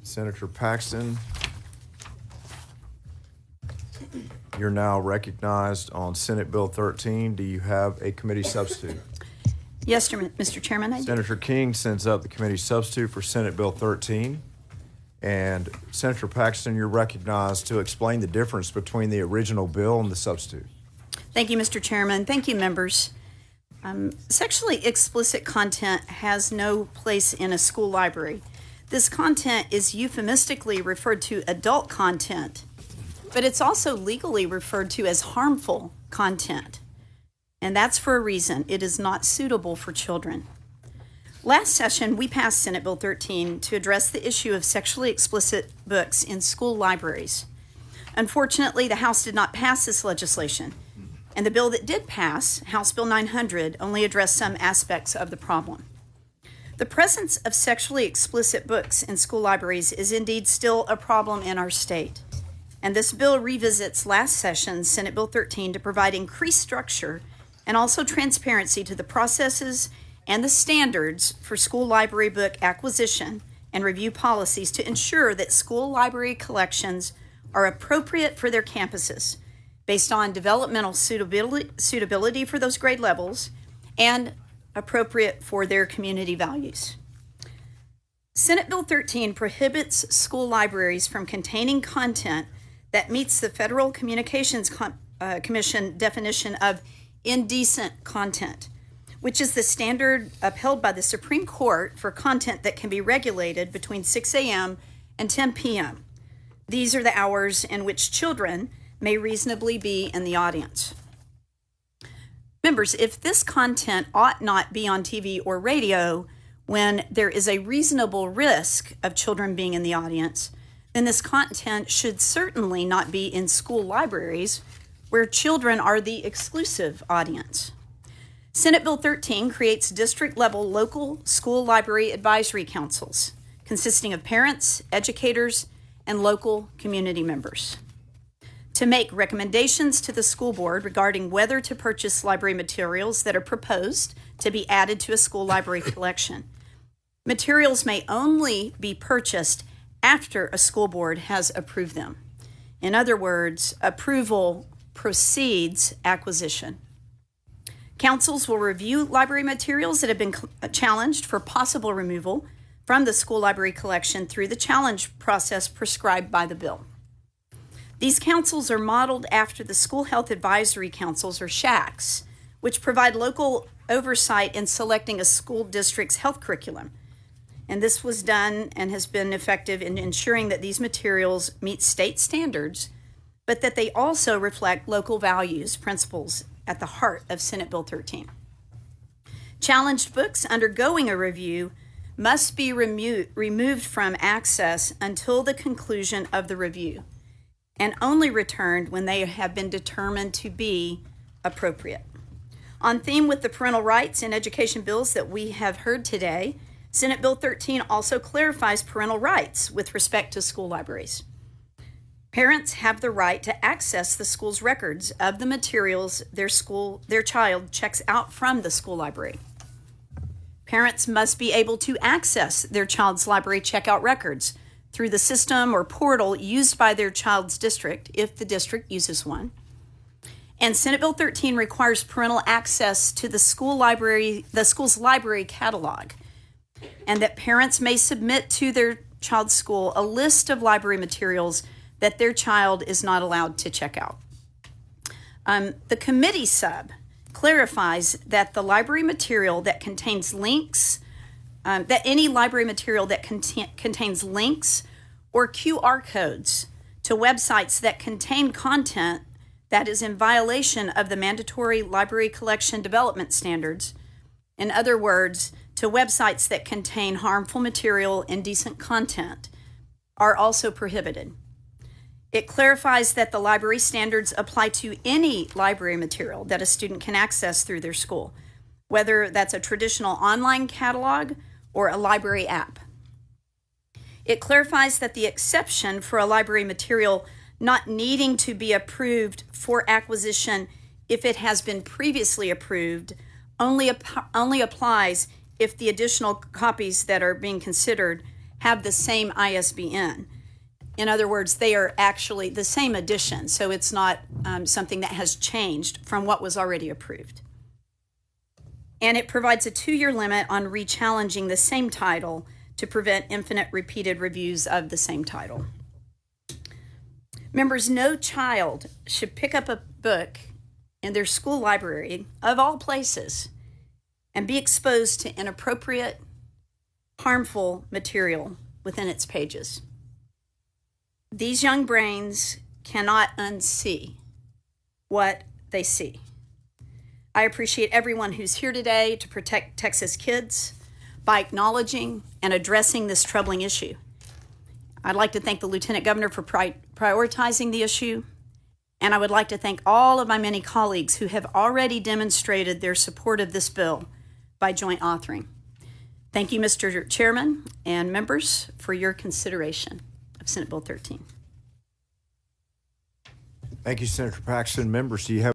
Senator Paxton, you're now recognized on Senate Bill 13. Do you have a committee substitute? Yes, Mr. Chairman, I do. Senator King sends up the committee substitute for Senate Bill 13. And Senator Paxton, you're recognized to explain the difference between the original bill and the substitute. Thank you, Mr. Chairman. Thank you, members. Sexually explicit content has no place in a school library. This content is euphemistically referred to adult content, but it's also legally referred to as harmful content. And that's for a reason. It is not suitable for children. Last session, we passed Senate Bill 13 to address the issue of sexually explicit books in school libraries. Unfortunately, the House did not pass this legislation, and the bill that did pass, House Bill 900, only addressed some aspects of the problem. The presence of sexually explicit books in school libraries is indeed still a problem in our state, and this bill revisits last session's Senate Bill 13 to provide increased structure and also transparency to the processes and the standards for school library book acquisition and review policies to ensure that school library collections are appropriate for their campuses based on developmental suitability for those grade levels and appropriate for their community values. Senate Bill 13 prohibits school libraries from containing content that meets the Federal Communications Commission definition of indecent content, which is the standard upheld by the Supreme Court for content that can be regulated between 6 a.m. and 10 p.m. These are the hours in which children may reasonably be in the audience. Members, if this content ought not be on TV or radio when there is a reasonable risk of children being in the audience, then this content should certainly not be in school libraries where children are the exclusive audience. Senate Bill 13 creates district-level local school library advisory councils consisting of parents, educators, and local community members to make recommendations to the school board regarding whether to purchase library materials that are proposed to be added to a school library collection. Materials may only be purchased after a school board has approved them. In other words, approval precedes acquisition. Councils will review library materials that have been challenged for possible removal from the school library collection through the challenge process prescribed by the bill. These councils are modeled after the School Health Advisory Councils, or SHACs, which provide local oversight in selecting a school district's health curriculum. And this was done and has been effective in ensuring that these materials meet state standards, but that they also reflect local values, principles at the heart of Senate Bill 13. Challenged books undergoing a review must be removed from access until the conclusion of the review, and only returned when they have been determined to be appropriate. On theme with the parental rights and education bills that we have heard today, Senate Bill 13 also clarifies parental rights with respect to school libraries. Parents have the right to access the school's records of the materials their child checks out from the school library. Parents must be able to access their child's library checkout records through the system or portal used by their child's district, if the district uses one. And Senate Bill 13 requires parental access to the school's library catalog, and that parents may submit to their child's school a list of library materials that their child is not allowed to check out. The committee sub clarifies that the library material that contains links, that any library material that contains links or QR codes to websites that contain content that is in violation of the mandatory library collection development standards, in other words, to websites that contain harmful material, indecent content, are also prohibited. It clarifies that the library standards apply to any library material that a student can access through their school, whether that's a traditional online catalog or a library app. It clarifies that the exception for a library material not needing to be approved for acquisition if it has been previously approved only applies if the additional copies that are being considered have the same ISBN. In other words, they are actually the same edition, so it's not something that has changed from what was already approved. And it provides a 2-year limit on re-challenging the same title to prevent infinite repeated reviews of the same title. Members, no child should pick up a book in their school library, of all places, and be exposed to inappropriate, harmful material within its pages. These young brains cannot unsee what they see. I appreciate everyone who's here today to protect Texas kids by acknowledging and addressing this troubling issue. I'd like to thank the Lieutenant Governor for prioritizing the issue, and I would like to thank all of my many colleagues who have already demonstrated their support of this bill by joint authoring. Thank you, Mr. Chairman and members, for your consideration of Senate Bill 13. Thank you, Senator Paxton. Members, do you have